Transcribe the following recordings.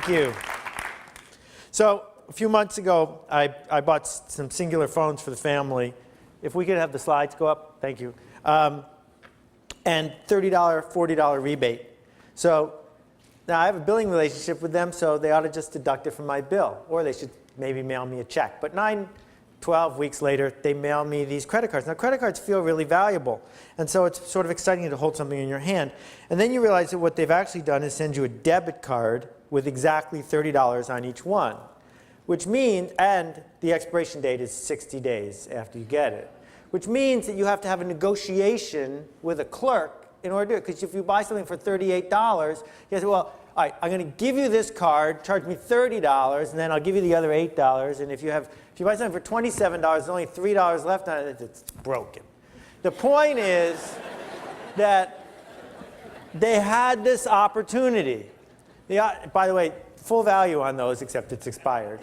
Thank you. So a few months ago, I bought some singular phones for the family. If we could have the slides go up, thank you. And $30, $40 rebate. So now I have a billing relationship with them, so they ought to just deduct it from my bill. Or they should maybe mail me a check. But 12 weeks later, they mail me these credit cards. Now, credit cards feel really valuable. And so it's sort of exciting to hold something in your hand. And then you realize that what they've actually done is send you a debit card with exactly $30 on each one. Which means, and the expiration date is 60 days after you get it. Which means that you have to have a negotiation with a clerk in order to do it. Because if you buy something for $38, you say, well, all right, I'm going to give you this card, charge me $30, and then I'll give you the other $8. And if you buy something for $27, there's only $3 left on it, it's broken. The point is that they had this opportunity. By the way, full value on those, except it's expired.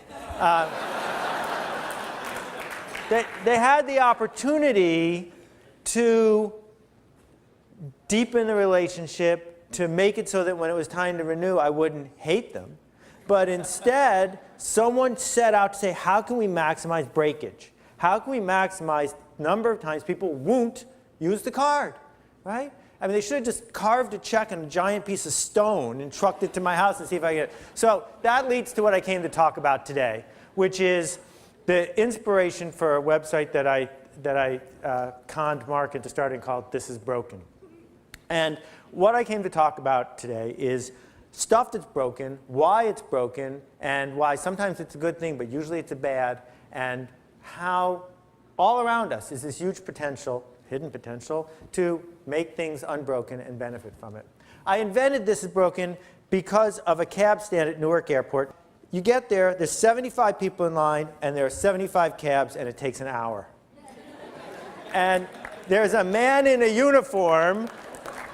They had the opportunity to deepen the relationship, to make it so that when it was time to renew, I wouldn't hate them. But instead, someone set out to say, how can we maximize breakage? How can we maximize the number of times people won't use the card, right? I mean, they should have just carved a check on a giant piece of stone and trucked it to my house and see if I get it. So that leads to what I came to talk about today, which is the inspiration for a website that I conned Mark into starting called This Is Broken. And what I came to talk about today is stuff that's broken, why it's broken, and why sometimes it's a good thing, but usually it's a bad, and how all around us is this huge potential, hidden potential, to make things unbroken and benefit from it. I invented This Is Broken because of a cab stand at Newark Airport. You get there, there's 75 people in line, and there are 75 cabs, and it takes an hour. And there's a man in a uniform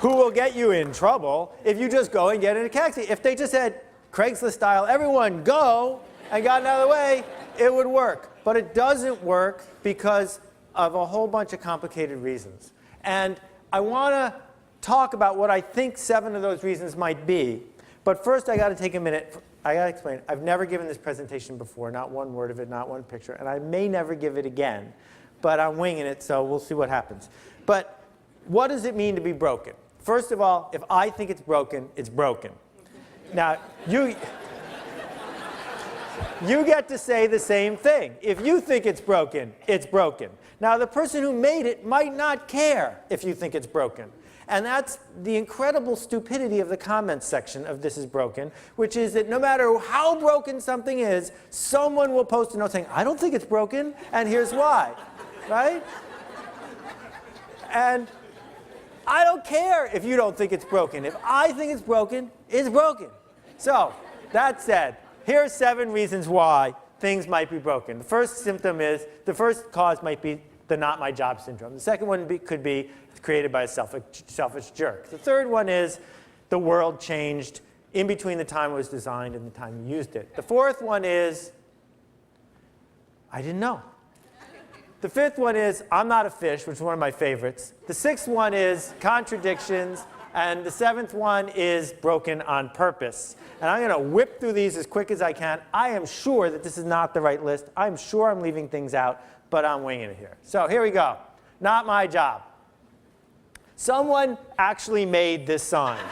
who will get you in trouble if you just go and get in a taxi. If they just said, Craigslist style, everyone go, and got out of the way, it would work. But it doesn't work because of a whole bunch of complicated reasons. And I want to talk about what I think 7 of those reasons might be. But first, I got to take a minute. I got to explain. I've never given this presentation before, not one word of it, not one picture. And I may never give it again. But I'm winging it, so we'll see what happens. But what does it mean to be broken? First of all, if I think it's broken, it's broken. Now, you get to say the same thing. If you think it's broken, it's broken. Now, the person who made it might not care if you think it's broken. And that's the incredible stupidity of the comments section of This Is Broken, which is that no matter how broken something is, someone will post a note saying, I don't think it's broken, and here's why, right? And I don't care if you don't think it's broken. If I think it's broken, it's broken. So, that said, here are 7 reasons why things might be broken. The first symptom is, the first cause might be the not my job syndrome. The second one could be created by a selfish jerk. The third one is the world changed in between the time it was designed and the time you used it. The fourth one is I didn't know. The fifth one is I'm not a fish, which is one of my favorites. The sixth one is contradictions. And the 7th one is broken on purpose. And I'm going to whip through these as quick as I can. I am sure that this is not the right list. I'm sure I'm leaving things out, but I'm winging it here. So here we go. Not my job. Someone actually made this sign.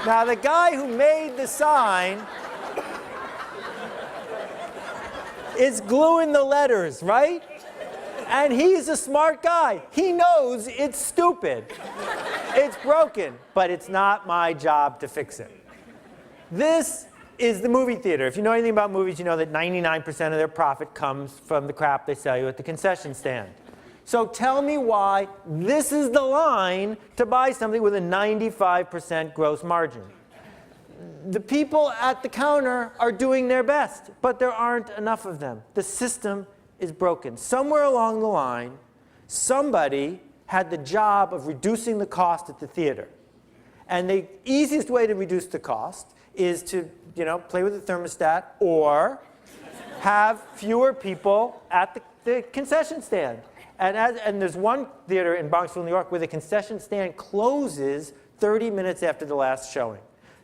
Now, the guy who made the sign is gluing the letters, right? And he's a smart guy. He knows it's stupid. It's broken, but it's not my job to fix it. This is the movie theater. If you know anything about movies, you know that 99% of their profit comes from the crap they sell you at the concession stand. So tell me why this is the line to buy something with a 95% gross margin. The people at the counter are doing their best, but there aren't enough of them. The system is broken. Somewhere along the line, somebody had the job of reducing the cost at the theater. And the easiest way to reduce the cost is to, play with the thermostat or have fewer people at the concession stand. And there's one theater in Bronxville, New York, where the concession stand closes 30 minutes after the last showing.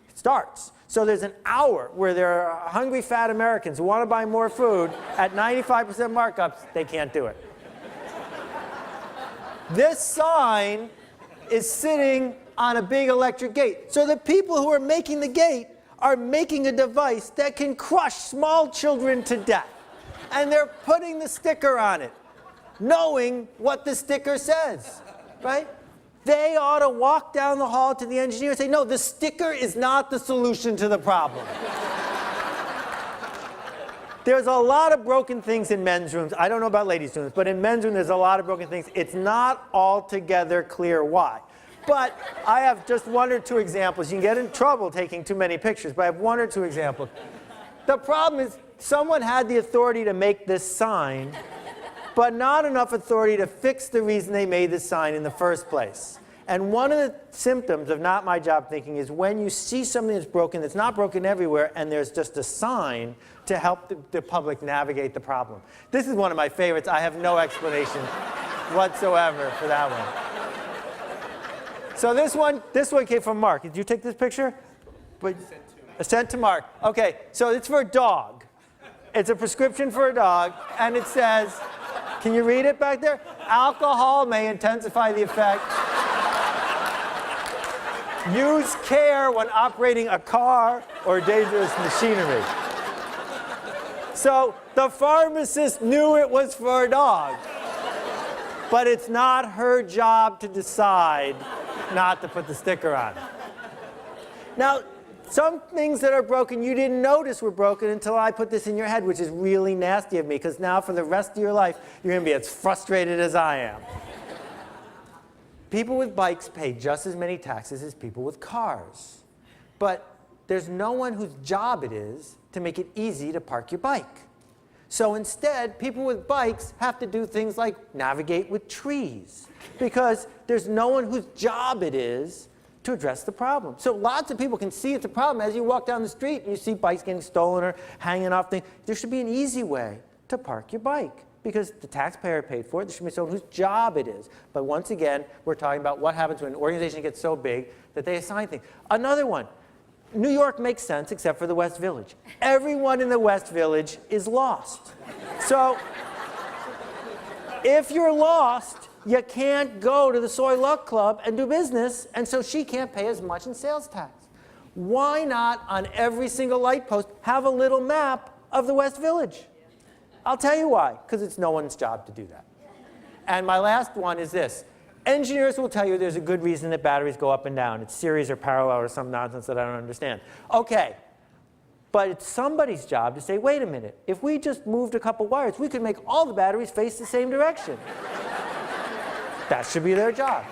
It starts. So there's an hour where there are hungry, fat Americans who want to buy more food at 95% markups. They can't do it. This sign is sitting on a big electric gate. So the people who are making the gate are making a device that can crush small children to death. And they're putting the sticker on it, knowing what the sticker says, right? They ought to walk down the hall to the engineer and say, no, the sticker is not the solution to the problem. There's a lot of broken things in men's rooms. I don't know about ladies' rooms, but in men's rooms there's a lot of broken things. It's not altogether clear why. But I have just one or two examples. You can get in trouble taking too many pictures, but I have one or two examples. The problem is someone had the authority to make this sign, but not enough authority to fix the reason they made this sign in the first place. And one of the symptoms of not my job thinking is when you see something that's broken, that's not broken everywhere, and there's just a sign to help the public navigate the problem. This is one of my favorites. I have no explanation whatsoever for that one. So this one came from Mark. Did you take this picture? But sent to Mark. Okay, so it's for a dog. It's a prescription for a dog, and it says, can you read it back there? Alcohol may intensify the effect. Use care when operating a car or dangerous machinery. So the pharmacist knew it was for a dog, but it's not her job to decide not to put the sticker on. Now, some things that are broken you didn't notice were broken until I put this in your head, which is really nasty of me, because now for the rest of your life, you're going to be as frustrated as I am. People with bikes pay just as many taxes as people with cars. But there's no one whose job it is to make it easy to park your bike. So instead, people with bikes have to do things like navigate with trees, because there's no one whose job it is to address the problem. So lots of people can see it's a problem as you walk down the street and you see bikes getting stolen or hanging off things. There should be an easy way to park your bike, because the taxpayer paid for it. There should be someone whose job it is. But once again, we're talking about what happens when an organization gets so big that they assign things. Another one. New York makes sense except for the West Village. Everyone in the West Village is lost. So if you're lost, you can't go to the Soy Luck Club and do business, and so she can't pay as much in sales tax. Why not, on every single light post, have a little map of the West Village? I'll tell you why. Because it's no one's job to do that. And my last one is this. Engineers will tell you there's a good reason that batteries go up and down. It's series or parallel or some nonsense that I don't understand. Okay, but it's somebody's job to say, wait a minute, if we just moved a couple wires, we could make all the batteries face the same direction. That should be their job.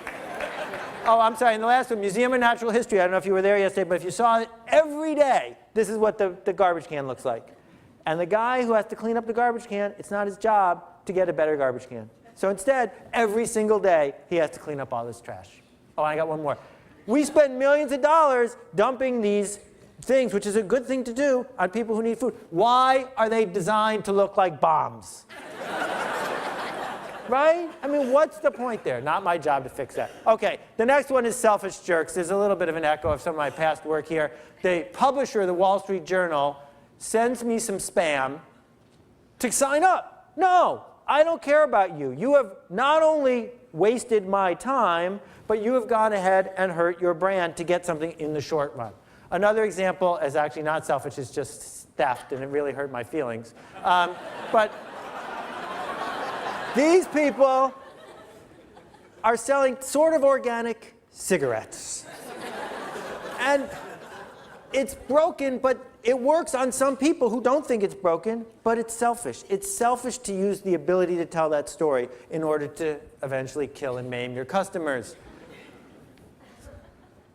Oh, I'm sorry, and the last one, Museum of Natural History. I don't know if you were there yesterday, but if you saw it every day, this is what the garbage can looks like. And the guy who has to clean up the garbage can, it's not his job to get a better garbage can. So instead, every single day, he has to clean up all this trash. Oh, I got one more. We spend millions of dollars dumping these things, which is a good thing to do, on people who need food. Why are they designed to look like bombs? Right? I mean, what's the point there? Not my job to fix that. Okay, the next one is selfish jerks. There's a little bit of an echo of some of my past work here. The publisher of the Wall Street Journal sends me some spam to sign up. No. I don't care about you. You have not only wasted my time, but you have gone ahead and hurt your brand to get something in the short run. Another example is actually not selfish, it's just theft, and it really hurt my feelings. But these people are selling sort of organic cigarettes. And it's broken, but it works on some people who don't think it's broken, but it's selfish. It's selfish to use the ability to tell that story in order to eventually kill and maim your customers.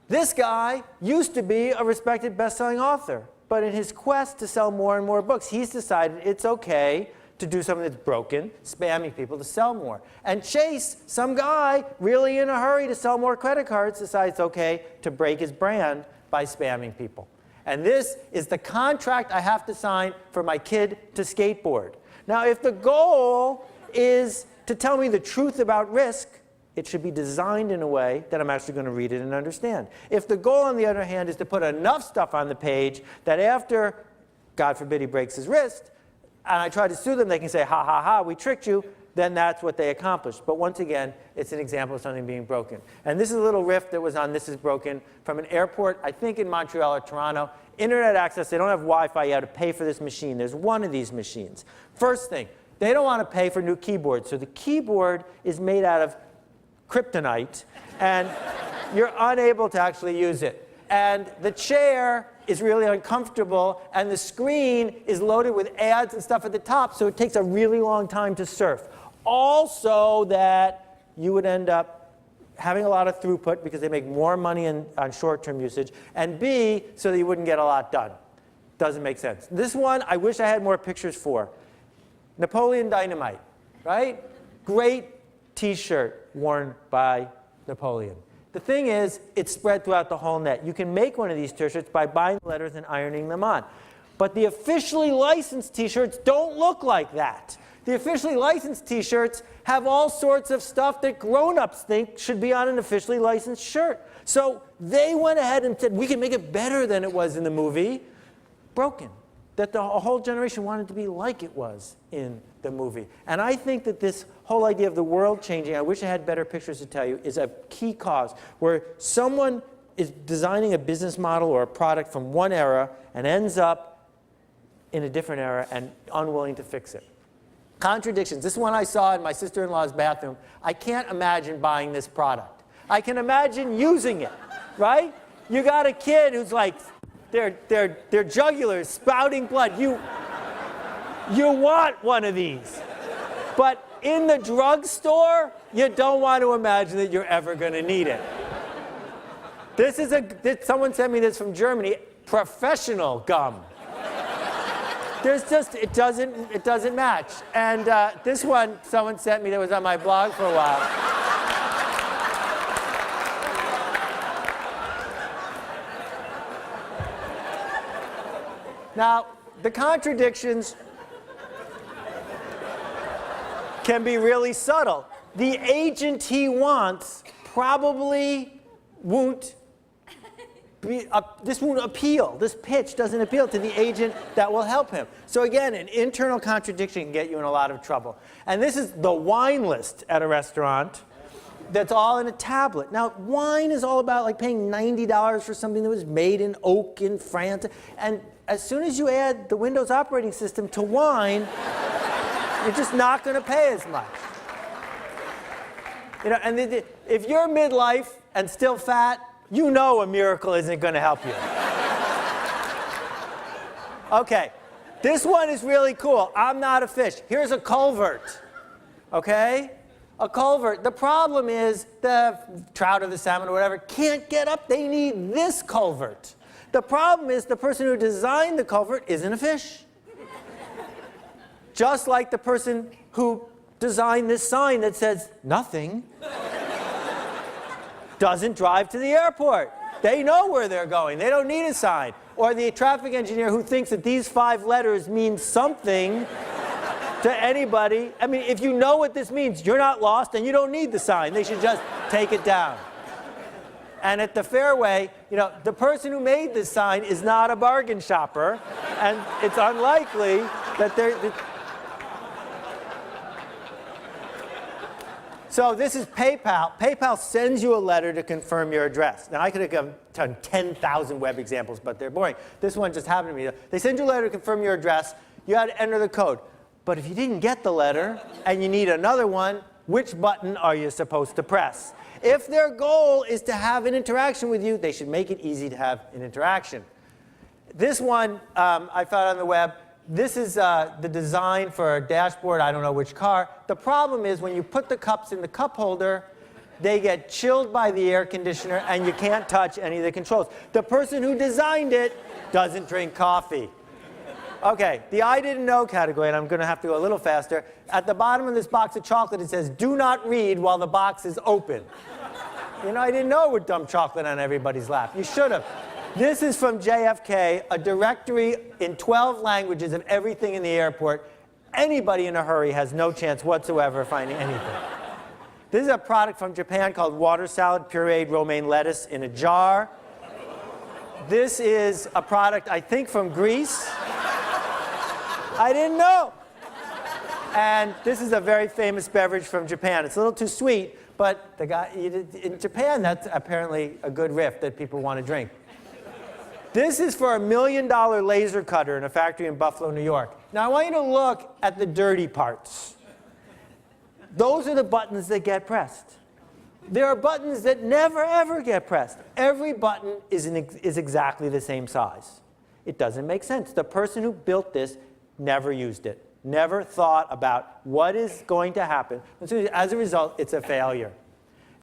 This guy used to be a respected best-selling author, but in his quest to sell more and more books, he's decided it's okay to do something that's broken, spamming people to sell more. And Chase, some guy really in a hurry to sell more credit cards, decides it's okay to break his brand by spamming people. And this is the contract I have to sign for my kid to skateboard. Now, if the goal is to tell me the truth about risk it should be designed in a way that I'm actually going to read it and understand. If the goal, on the other hand, is to put enough stuff on the page that after, God forbid, he breaks his wrist, and I try to sue them, they can say, ha, ha, ha, we tricked you, then that's what they accomplished. But once again, it's an example of something being broken. And this is a little riff that was on This Is Broken from an airport, I think in Montreal or Toronto. Internet access, they don't have Wi-Fi, you have to pay for this machine. There's one of these machines. First thing, they don't want to pay for new keyboards. So the keyboard is made out of kryptonite, and you're unable to actually use it. And the chair is really uncomfortable, and the screen is loaded with ads and stuff at the top, so it takes a really long time to surf. Also, that you would end up having a lot of throughput because they make more money on short-term usage, and B, so that you wouldn't get a lot done. Doesn't make sense. This one, I wish I had more pictures for. Napoleon Dynamite, right? Great T-shirt worn by Napoleon. The thing is, it's spread throughout the whole net. You can make one of these T-shirts by buying the letters and ironing them on. But the officially licensed T-shirts don't look like that. The officially licensed T-shirts have all sorts of stuff that grown-ups think should be on an officially licensed shirt. So they went ahead and said, we can make it better than it was in the movie. Broken. That the whole generation wanted to be like it was in the movie. And I think that this whole idea of the world changing, I wish I had better pictures to tell you, is a key cause where someone is designing a business model or a product from one era and ends up in a different era and unwilling to fix it. Contradictions. This one I saw in my sister-in-law's bathroom. I can't imagine buying this product. I can imagine using it, right? You got a kid who's like, their jugular is spouting blood. You want one of these. But in the drugstore, you don't want to imagine that you're ever going to need it. Someone sent me this from Germany, professional gum. It doesn't match. And this one someone sent me that was on my blog for a while. Now, the contradictions can be really subtle. The agent he wants probably won't this won't appeal. This pitch doesn't appeal to the agent that will help him. So again, an internal contradiction can get you in a lot of trouble. And this is the wine list at a restaurant that's all in a tablet. Now, wine is all about like paying $90 for something that was made in oak in France. And as soon as you add the Windows operating system to wine, you're just not going to pay as much. You know, and if you're midlife and still fat, you know a miracle isn't going to help you. Okay, this one is really cool. I'm not a fish. Here's a culvert, okay? A culvert. The problem is the trout or the salmon or whatever can't get up. They need this culvert. The problem is the person who designed the culvert isn't a fish. Just like the person who designed this sign that says nothing doesn't drive to the airport. They know where they're going. They don't need a sign. Or the traffic engineer who thinks that these 5 letters mean something to anybody. I mean, if you know what this means, you're not lost and you don't need the sign. They should just take it down. And at the fairway, you know, the person who made this sign is not a bargain shopper, and it's unlikely that they're... So this is PayPal. PayPal sends you a letter to confirm your address. Now, I could have done 10,000 web examples, but they're boring. This one just happened to me. They send you a letter to confirm your address. You had to enter the code. But if you didn't get the letter and you need another one, which button are you supposed to press? If their goal is to have an interaction with you, they should make it easy to have an interaction. This one I found on the web. This is the design for a dashboard, I don't know which car. The problem is when you put the cups in the cup holder, they get chilled by the air conditioner and you can't touch any of the controls. The person who designed it doesn't drink coffee. Okay, the I didn't know category, and I'm going to have to go a little faster. At the bottom of this box of chocolate, it says, do not read while the box is open. You know, I didn't know it would dump chocolate on everybody's lap. You should have. This is from JFK, a directory in 12 languages of everything in the airport. Anybody in a hurry has no chance whatsoever of finding anything. This is a product from Japan called water salad pureed romaine lettuce in a jar. This is a product, I think, from Greece. I didn't know. And this is a very famous beverage from Japan. It's a little too sweet, but the guy in Japan, that's apparently a good riff that people want to drink. This is for a $1 million laser cutter in a factory in Buffalo, New York. Now, I want you to look at the dirty parts. Those are the buttons that get pressed. There are buttons that never, ever get pressed. Every button is exactly the same size. It doesn't make sense. The person who built this never used it, never thought about what is going to happen. As a result, it's a failure.